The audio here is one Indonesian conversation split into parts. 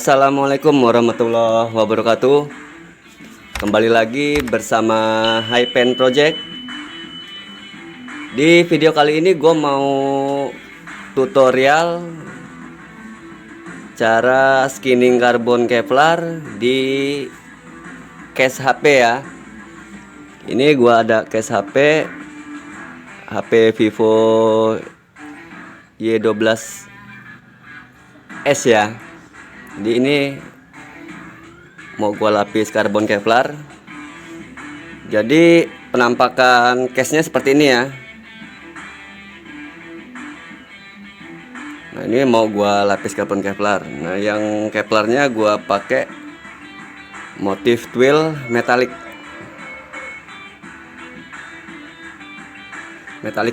Assalamualaikum warahmatullahi wabarakatuh. Kembali lagi bersama Hypen Project. Di video kali ini gue mau tutorial cara skinning karbon Kevlar di case HP ya. Ini gue ada case HP Vivo Y12s ya. Jadi ini mau gua lapis karbon Kevlar. Jadi penampakan case-nya seperti ini ya. Nah, ini mau gua lapis karbon Kevlar. Nah, yang Kevlarnya gua pakai motif twill metalik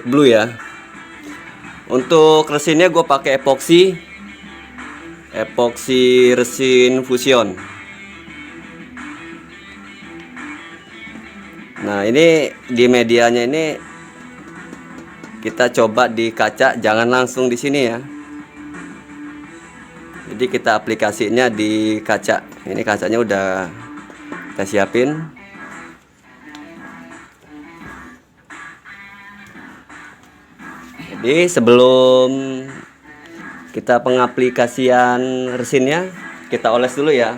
blue ya. Untuk resinnya gue pakai epoxy resin fusion. Nah, ini di medianya ini kita coba di kaca, jangan langsung di sini ya. Jadi kita aplikasinya di kaca. Ini kacanya udah kita siapin. Jadi sebelum kita pengaplikasian resinnya, kita oles dulu ya.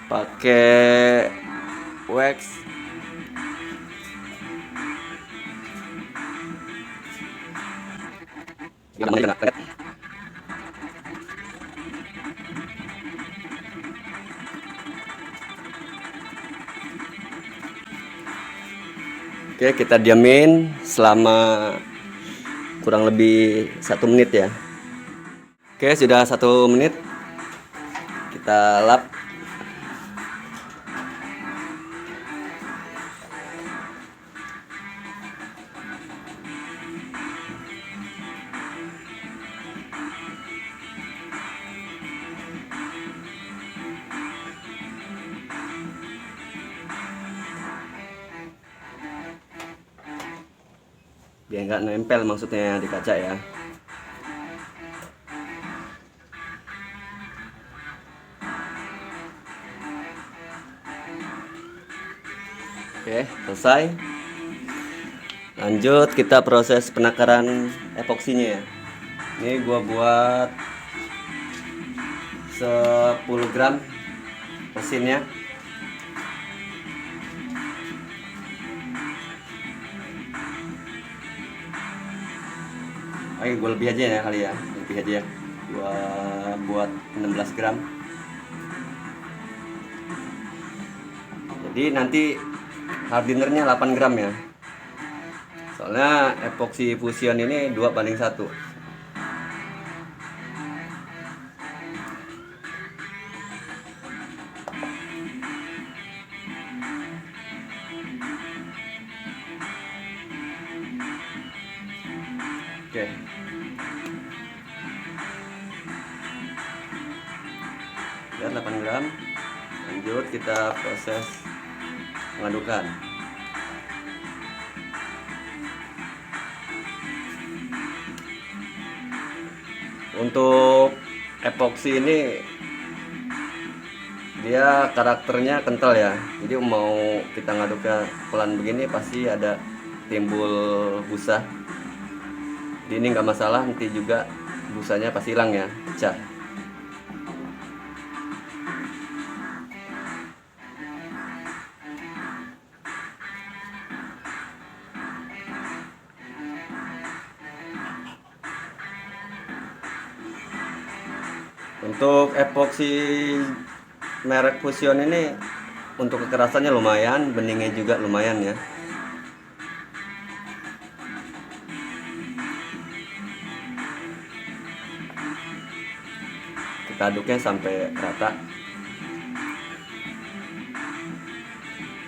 Pakai wax. Oke, kita diamin selama kurang lebih 1 menit ya. Oke, sudah 1 menit. Kita lap. Biar nggak nempel maksudnya di kaca ya. Oke, selesai. Lanjut kita proses penakaran epoksinya ya. Ini gua buat 10 gram resinnya. Oke, gue lebih aja ya kali ya, lebih aja ya. Gua buat 16 gram. Jadi nanti hardinernya 8 gram ya. Soalnya epoxy fusion ini 2:1. Oke. Lihat 8 gram. Lanjut kita proses pengadukan. Untuk epoksi ini dia karakternya kental ya. Jadi mau kita ngaduknya pelan begini pasti ada timbul busa. Jadi ini nggak masalah, nanti juga busanya pasti hilang ya, pecah. Untuk epoksi merek Fusion ini untuk kekerasannya lumayan, beningnya juga lumayan ya. Kita aduknya sampai rata.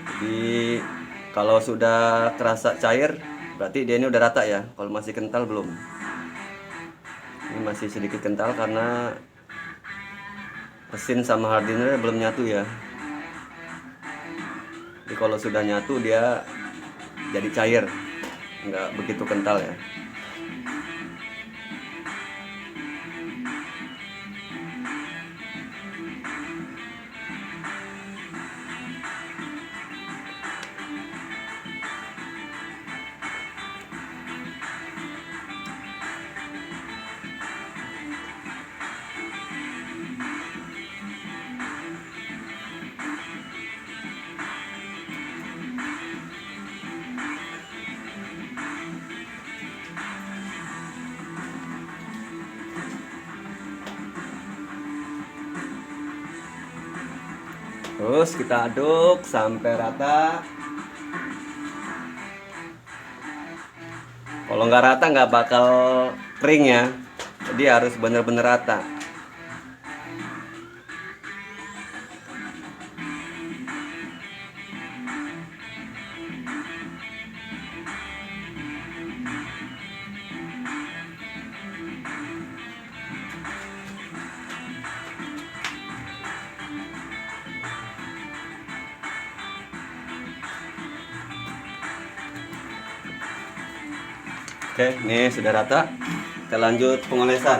Jadi kalau sudah kerasa cair berarti dia ini udah rata ya. Kalau masih kental belum. Ini masih sedikit kental karena resin sama hardener belum nyatu ya. Jadi kalau sudah nyatu dia jadi cair, nggak begitu kental ya. Terus kita aduk sampai rata. Kalau nggak rata nggak bakal kering ya. Jadi harus bener-bener rata. Oke, ini sudah rata. Kita lanjut pengolesan.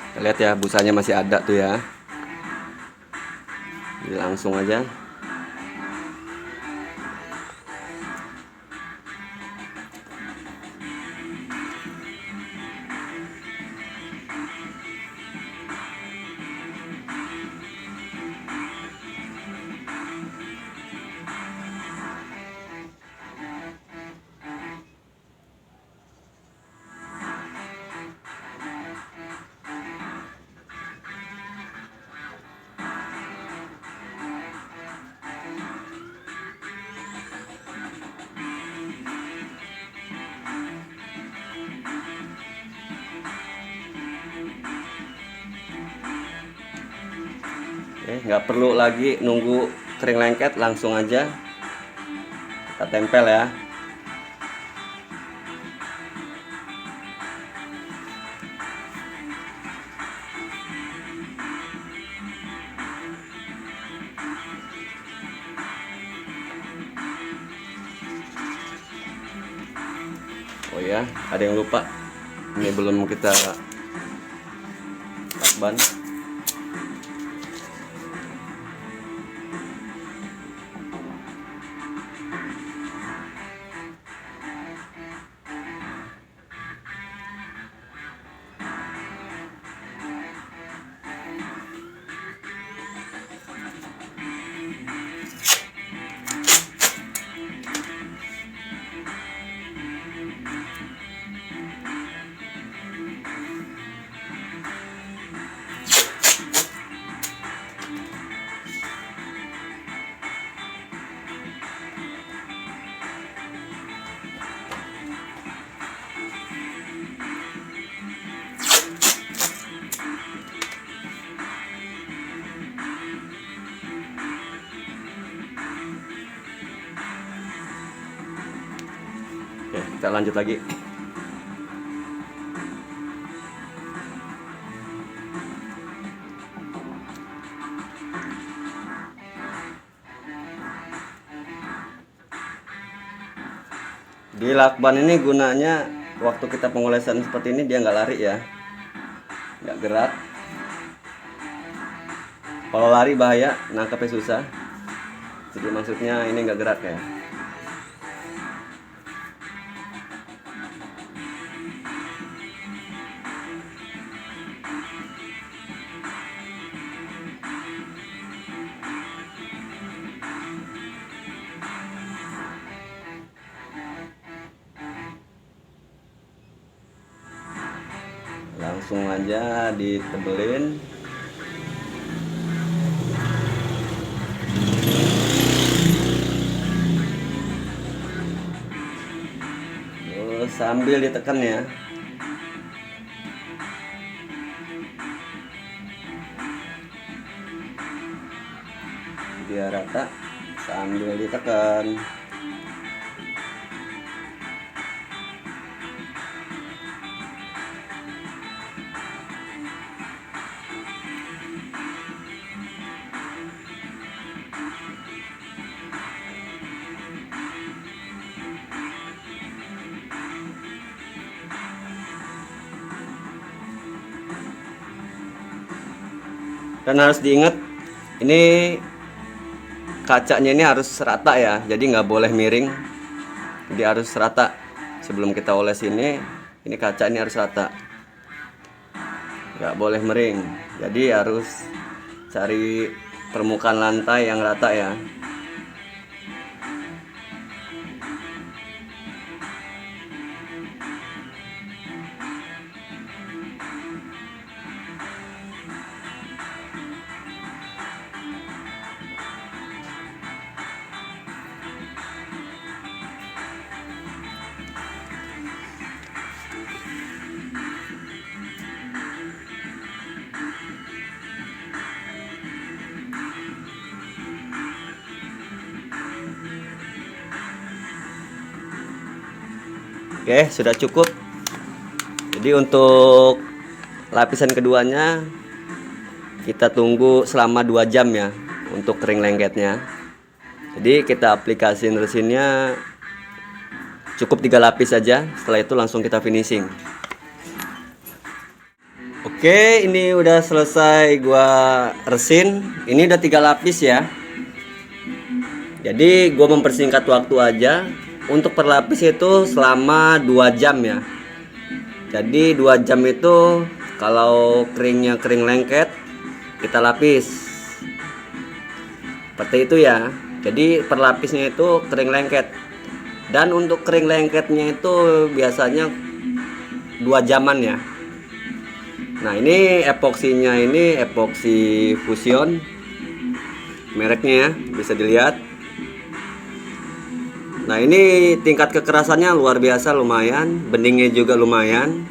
Kita lihat ya, busanya masih ada tuh ya. Jadi langsung aja. Nggak perlu lagi nunggu kering lengket, langsung aja kita tempel ya. Oh ya, ada yang lupa, ini belum kita lakban. Oke, kita lanjut lagi. Di lakban ini gunanya waktu kita pengolesan seperti ini dia nggak lari ya, nggak gerak. Kalau lari bahaya, nangkapnya susah. Jadi maksudnya ini nggak gerak ya. Langsung aja ditebelin. Terus sambil ditekan ya. Biar rata sambil ditekan. Dan harus diingat, ini kacanya ini harus rata ya, jadi nggak boleh miring, jadi harus rata. Sebelum kita oles ini kaca ini harus rata, nggak boleh miring. Jadi harus cari permukaan lantai yang rata ya. Oke, sudah cukup. Jadi untuk lapisan keduanya kita tunggu selama 2 jam ya untuk kering lengketnya. Jadi kita aplikasiin resinnya cukup 3 lapis saja. Setelah itu langsung kita finishing. Oke, ini udah selesai gua resin. Ini udah 3 lapis ya. Jadi gua mempersingkat waktu aja. Untuk per lapis itu selama 2 jam ya. Jadi 2 jam itu kalau keringnya kering lengket, kita lapis seperti itu ya. Jadi per lapisnya itu kering lengket. Dan untuk kering lengketnya itu biasanya 2 jaman ya. Nah, ini epoksinya, ini epoksi Fusion mereknya ya, bisa dilihat. Nah, ini tingkat kekerasannya luar biasa, lumayan, bendingnya juga lumayan.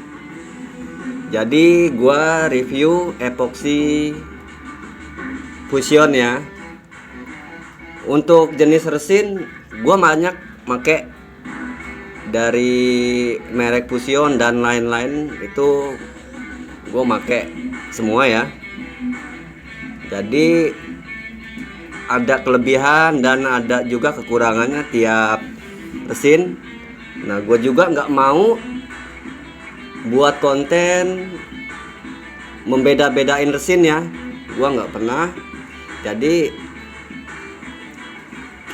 Jadi gua review epoksi Fusion ya. Untuk jenis resin gua banyak make dari merek Fusion dan lain-lain, itu gua make semua ya. Jadi ada kelebihan dan ada juga kekurangannya tiap resin. Nah, gue juga nggak mau buat konten membeda-bedain resin ya, gue nggak pernah. Jadi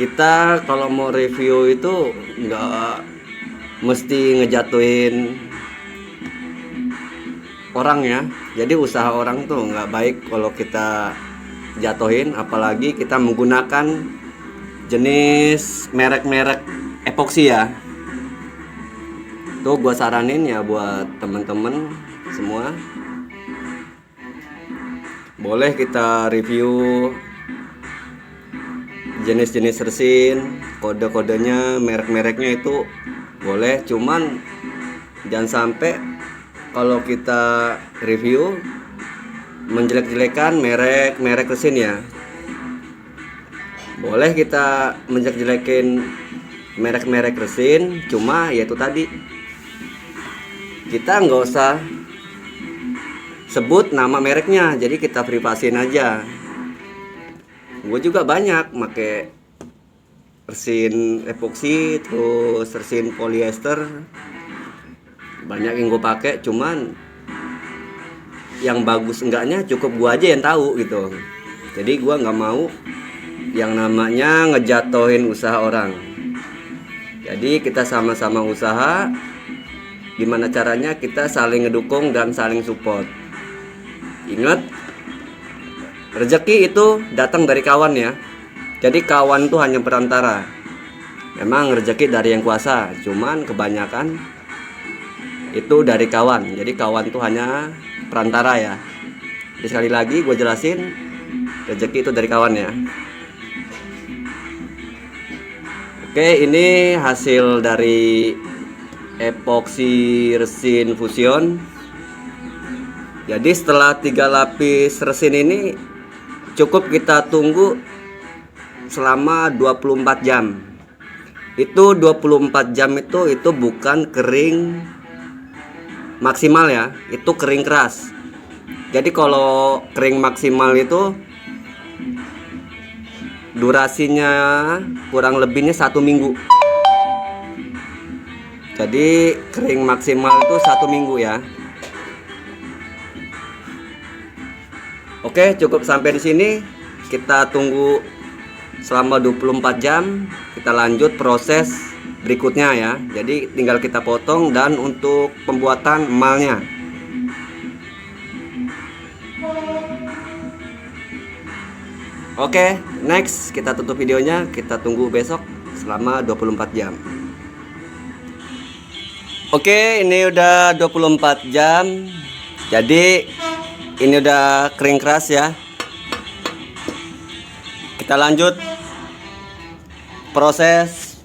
kita kalau mau review itu nggak mesti ngejatuhin orang ya. Jadi usaha orang tuh nggak baik kalau kita jatuhin, apalagi kita menggunakan jenis merek-merek epoksi ya. Tuh gua saranin ya buat temen-temen semua, boleh kita review jenis-jenis resin, kode-kodenya, merek-mereknya itu boleh. Cuman jangan sampai kalau kita review menjelek-jelekan merek resin ya. Boleh kita menjelek-jelekin merek resin, cuma yaitu tadi kita nggak usah sebut nama mereknya, jadi kita privasin aja. Gue juga banyak make resin epoksi, terus resin polyester, banyak yang gue pakai. Cuman yang bagus enggaknya cukup gua aja yang tahu gitu. Jadi gua nggak mau yang namanya ngejatohin usaha orang. Jadi kita sama-sama usaha, gimana caranya kita saling ngedukung dan saling support. Ingat, rezeki itu datang dari kawan ya. Jadi kawan itu hanya perantara. Memang rezeki dari yang kuasa, cuman kebanyakan itu dari kawan. Jadi kawan itu hanya perantara ya. Jadi sekali lagi gue jelasin, rezeki itu dari kawan ya. Oke, ini hasil dari epoksi resin Fusion. Jadi setelah 3 lapis resin ini cukup kita tunggu selama 24 jam. Itu 24 jam itu bukan kering maksimal ya, itu kering keras. Jadi kalau kering maksimal itu durasinya kurang lebihnya 1 minggu. Jadi kering maksimal itu 1 minggu ya. Oke, cukup sampai di sini. Kita tunggu selama 24 jam. Kita lanjut proses berikutnya ya. Jadi tinggal kita potong dan untuk pembuatan emalnya. Oke, next kita tutup videonya, kita tunggu besok selama 24 jam. Oke, ini udah 24 jam. Jadi ini udah kering keras ya. Kita lanjut proses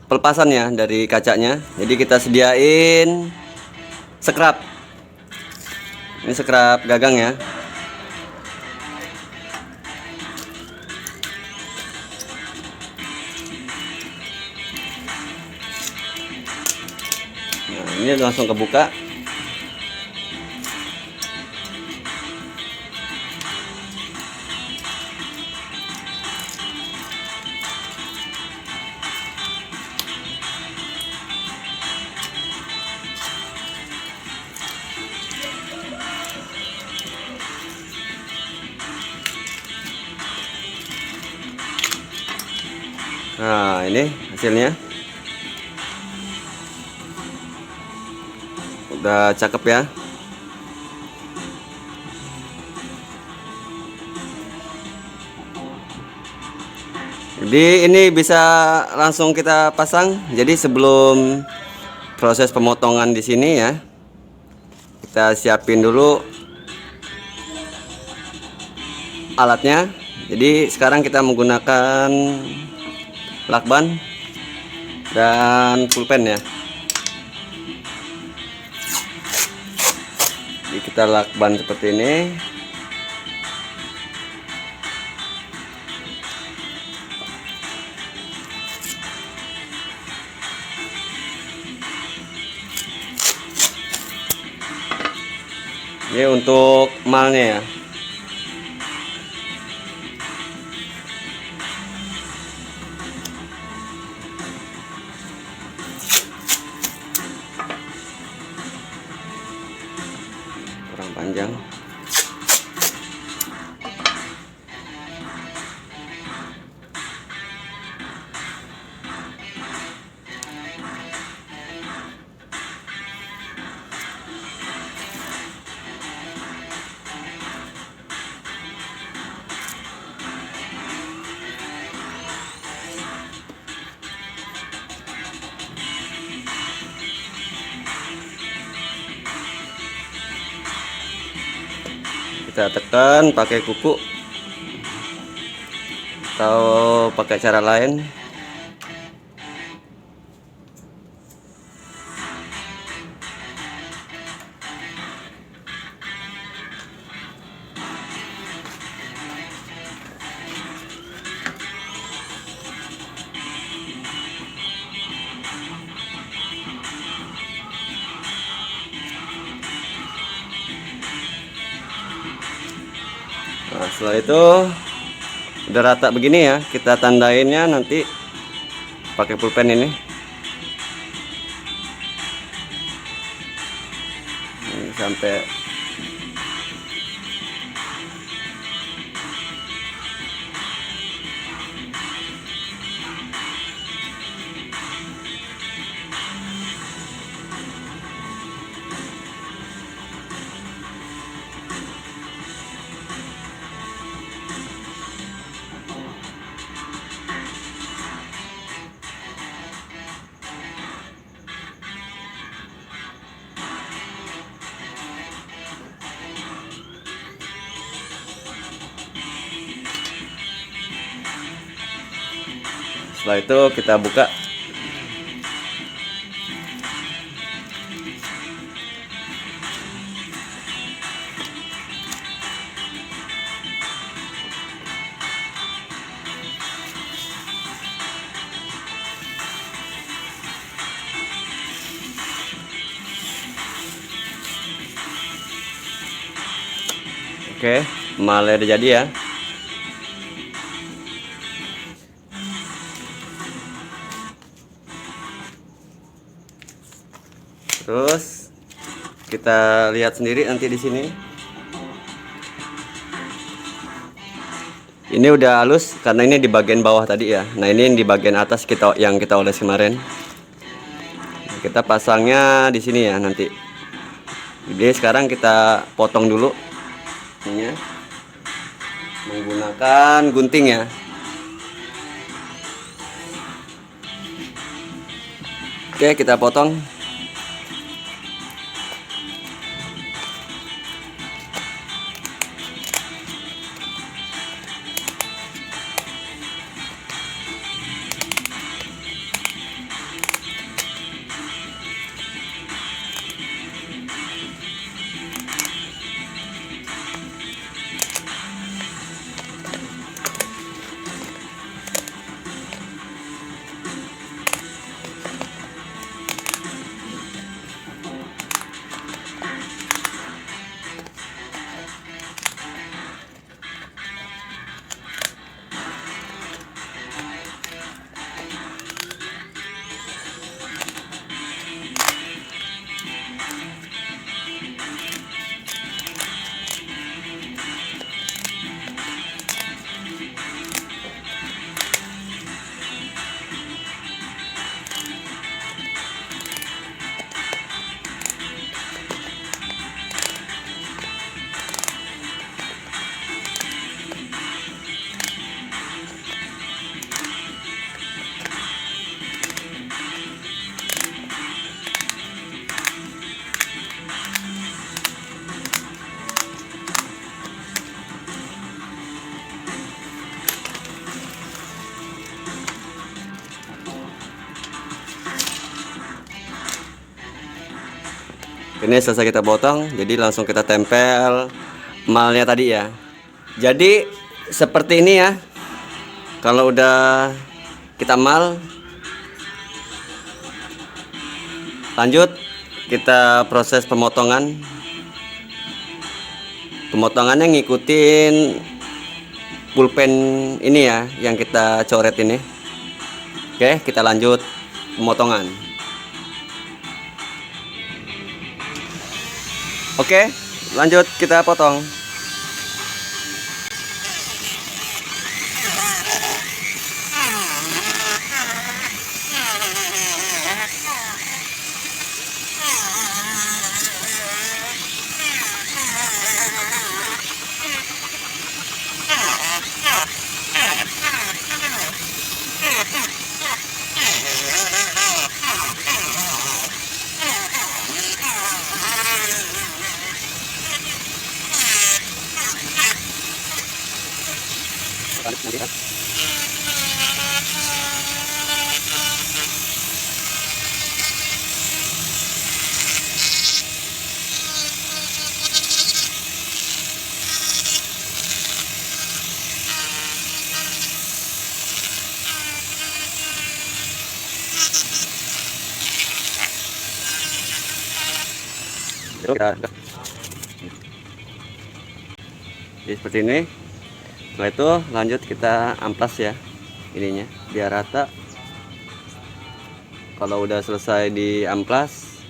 pelepasan ya dari kacanya. Jadi kita sediain scrap. Ini scrap gagang ya. Nah, ini langsung kebuka. Nah, ini hasilnya. Udah cakep ya. Jadi ini bisa langsung kita pasang. Jadi sebelum proses pemotongan di sini ya, kita siapin dulu alatnya. Jadi sekarang kita menggunakan lakban dan pulpen ya. Jadi kita lakban seperti ini. Ini untuk malnya ya. Kurang panjang. Kita tekan pakai kuku atau pakai cara lain. Nah, setelah itu udah rata begini ya, kita tandainnya nanti pakai pulpen ini. Ini sampai setelah itu kita buka. Oke, malnya udah jadi ya. Terus kita lihat sendiri nanti di sini. Ini udah halus karena ini di bagian bawah tadi ya. Nah, ini di bagian atas yang kita oles kemarin. Kita pasangnya di sini ya nanti. Jadi sekarang kita potong dulu ininya. menggunakan gunting ya. Oke, kita potong. Ini selesai kita potong, jadi langsung kita tempel emalnya tadi ya. Jadi seperti ini ya. Kalau udah kita emal, lanjut kita proses pemotongan. Pemotongannya ngikutin pulpen ini ya, yang kita coret ini. Oke, kita lanjut pemotongan. Oke, lanjut kita potong. Jadi seperti ini. Setelah itu lanjut kita amplas ya ininya biar rata. Kalau udah selesai di amplas,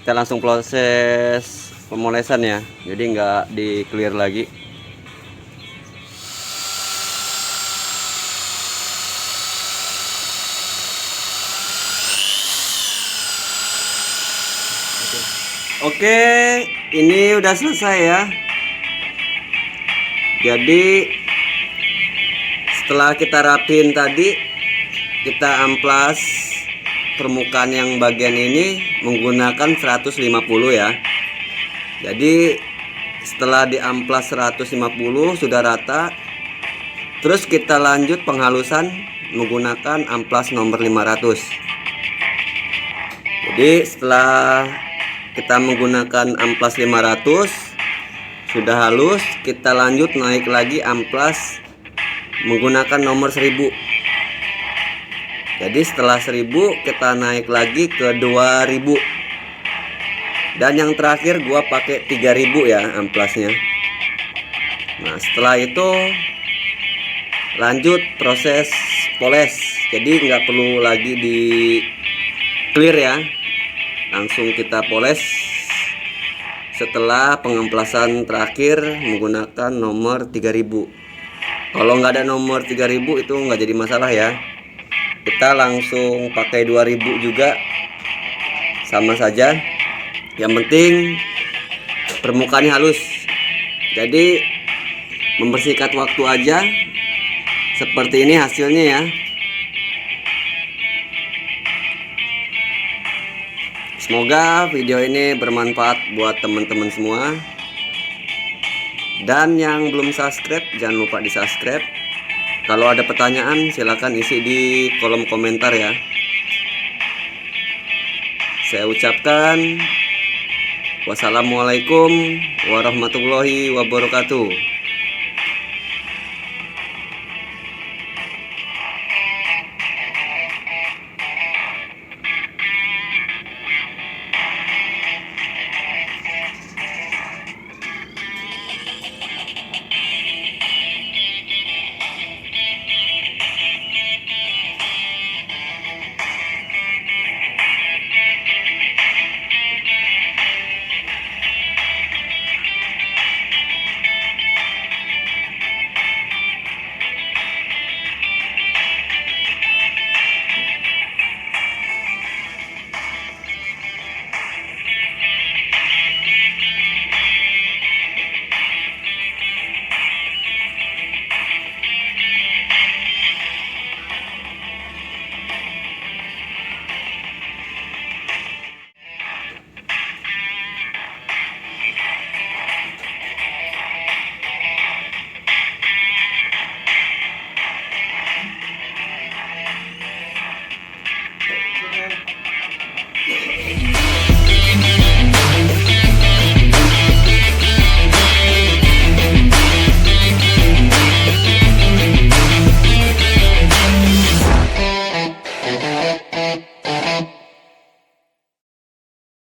kita langsung proses pemolesan ya, jadi nggak di clear lagi. Oke, ini udah selesai ya. Jadi setelah kita rapin tadi, kita amplas permukaan yang bagian ini menggunakan 150 ya. Jadi setelah diamplas 150 sudah rata, terus kita lanjut penghalusan menggunakan amplas nomor 500. Jadi setelah kita menggunakan amplas 500 sudah halus, kita lanjut naik lagi amplas menggunakan nomor 1000. Jadi setelah 1000 kita naik lagi ke 2000. Dan yang terakhir gua pakai 3000 ya amplasnya. Nah, setelah itu lanjut proses poles. Jadi nggak perlu lagi di clear ya. Langsung kita poles setelah pengemplasan terakhir menggunakan nomor 3000. Kalau nggak ada nomor 3000 itu nggak jadi masalah ya. Kita langsung pakai 2000 juga sama saja. Yang penting permukaannya halus. Jadi membersihkan waktu aja. Seperti ini hasilnya ya. Semoga video ini bermanfaat buat teman-teman semua. Dan yang belum subscribe, jangan lupa di subscribe. Kalau ada pertanyaan silahkan isi di kolom komentar ya. Saya ucapkan wassalamualaikum warahmatullahi wabarakatuh.